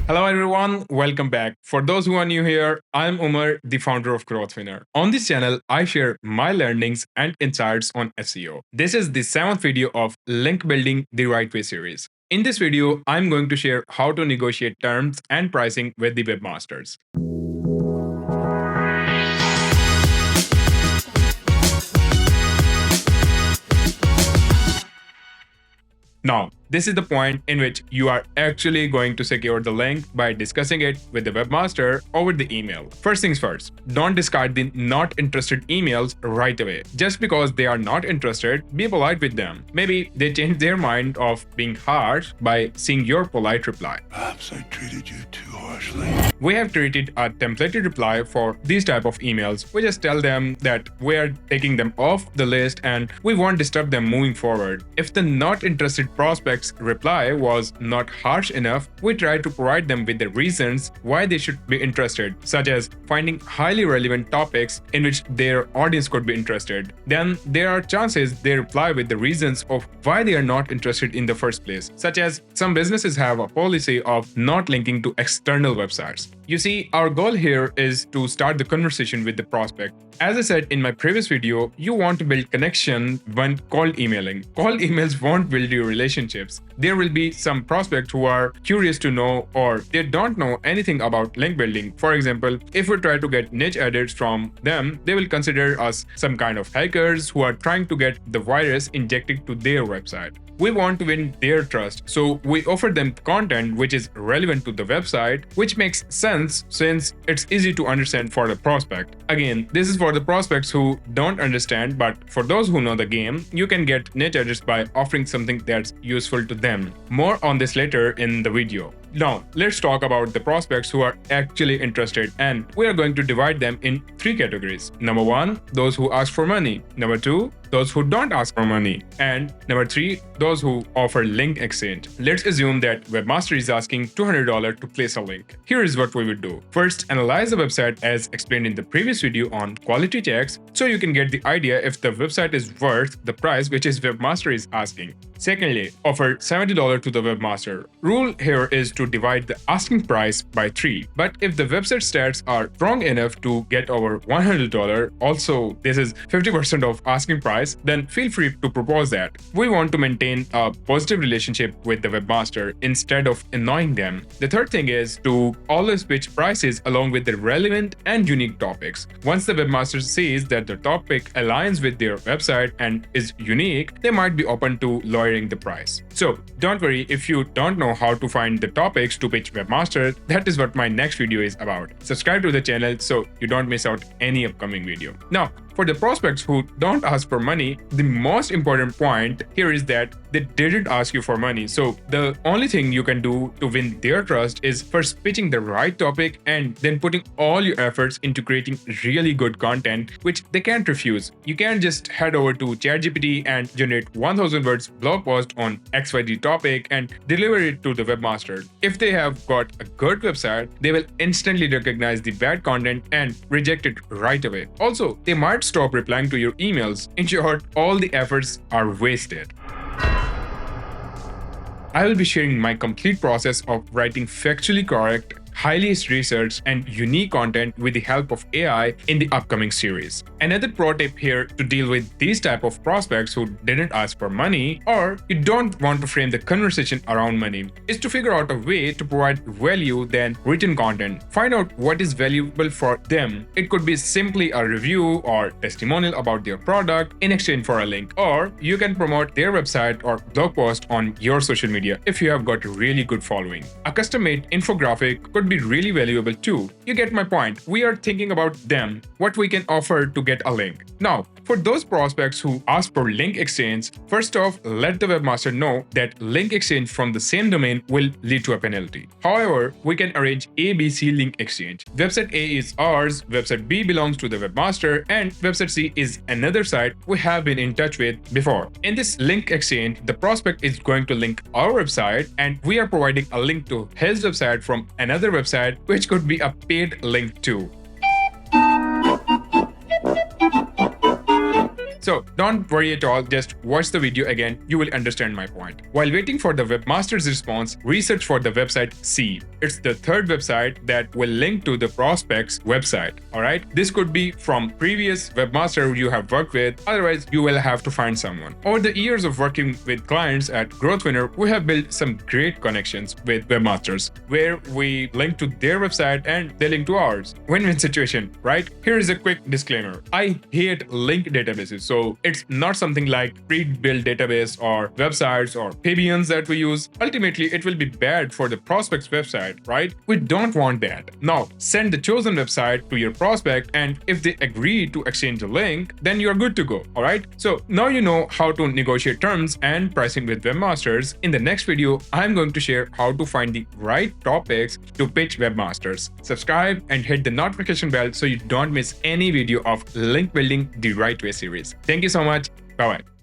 Hello everyone, welcome back. For those who are new here, I'm Umar, the founder of GrowthWinner. On this channel, I share my learnings and insights on SEO. This is the 7th video of Link Building the Right Way series. In this video, I'm going to share how to negotiate terms and pricing with the webmasters. Now, this is the point in which you are actually going to secure the link by discussing it with the webmaster over the email. First things first, don't discard the not interested emails right away. Just because they are not interested, be polite with them. Maybe they change their mind of being harsh by seeing your polite reply. Perhaps I treated you too harshly. We have created a templated reply for these type of emails. We just tell them that we are taking them off the list and we won't disturb them moving forward. If the not interested prospect's reply was not harsh enough, we try to provide them with the reasons why they should be interested, such as finding highly relevant topics in which their audience could be interested. Then there are chances they reply with the reasons of why they are not interested in the first place, such as some businesses have a policy of not linking to external websites. You see, our goal here is to start the conversation with the prospect. As I said in my previous video, you want to build connection when cold emailing. Cold emails won't build your relationships. There will be some prospects who are curious to know or they don't know anything about link building. For example, if we try to get niche edits from them, they will consider us some kind of hackers who are trying to get the virus injected to their website. We want to win their trust, so we offer them content which is relevant to the website, which makes sense since it's easy to understand for the prospect. Again, this is for the prospects who don't understand, but for those who know the game, you can get niche edits by offering something that's useful to them. More on this later in the video. Now, let's talk about the prospects who are actually interested, and we are going to divide them in 3 categories. Number 1, those who ask for money. Number 2, those who don't ask for money. And number 3, those who offer link exchange. Let's assume that Webmaster is asking $200 to place a link. Here is what we would do. First, analyze the website as explained in the previous video on quality checks, so you can get the idea if the website is worth the price which is Webmaster is asking. Secondly, offer $70 to the webmaster. Rule here is to divide the asking price by 3. But if the website stats are strong enough to get over $100, also this is 50% of asking price, then feel free to propose that. We want to maintain a positive relationship with the webmaster instead of annoying them. The third thing is to always pitch prices along with the relevant and unique topics. Once the webmaster sees that the topic aligns with their website and is unique, they might be open to lowering the price. So don't worry if you don't know how to find the topics to pitch Webmaster. That is what my next video is about. Subscribe to the channel so you don't miss out any upcoming video. Now, for the prospects who don't ask for money, the most important point here is that they didn't ask you for money. So the only thing you can do to win their trust is first pitching the right topic and then putting all your efforts into creating really good content which they can't refuse. You can't just head over to ChatGPT and generate 1000 words blog post on XYZ topic and deliver it to the webmaster. If they have got a good website, they will instantly recognize the bad content and reject it right away. Also, they might stop replying to your emails. In short, all the efforts are wasted. I will be sharing my complete process of writing factually correct, highly researched and unique content with the help of AI in the upcoming series. Another pro tip here to deal with these type of prospects who didn't ask for money or you don't want to frame the conversation around money is to figure out a way to provide value than written content. Find out what is valuable for them. It could be simply a review or testimonial about their product in exchange for a link, or you can promote their website or blog post on your social media if you have got a really good following. A custom-made infographic could be really valuable too. You get my point. We are thinking about them, what we can offer to get a link. Now, for those prospects who ask for link exchange, first off, let the webmaster know that link exchange from the same domain will lead to a penalty. However, we can arrange ABC link exchange. Website A is ours, website B belongs to the webmaster, and website C is another site we have been in touch with before. In this link exchange, the prospect is going to link our website and we are providing a link to his website from another website, which could be a paid link too. So don't worry at all, just watch the video again, you will understand my point. While waiting for the webmaster's response, research for the website C. It's the third website that will link to the prospect's website. Alright, this could be from previous webmaster you have worked with, otherwise you will have to find someone. Over the years of working with clients at GrowthWinner, we have built some great connections with webmasters where we link to their website and they link to ours. Win-win situation, right? Here is a quick disclaimer. I hate linked databases, so it's not something like pre-built database or websites or Fabians that we use. Ultimately, it will be bad for the prospect's website, right? We don't want that. Now, send the chosen website to your prospect, and if they agree to exchange the link, then you're good to go, all right? So now you know how to negotiate terms and pricing with webmasters. In the next video, I'm going to share how to find the right topics to pitch webmasters. Subscribe and hit the notification bell so you don't miss any video of link building the right way series. Thank you so much. Bye-bye.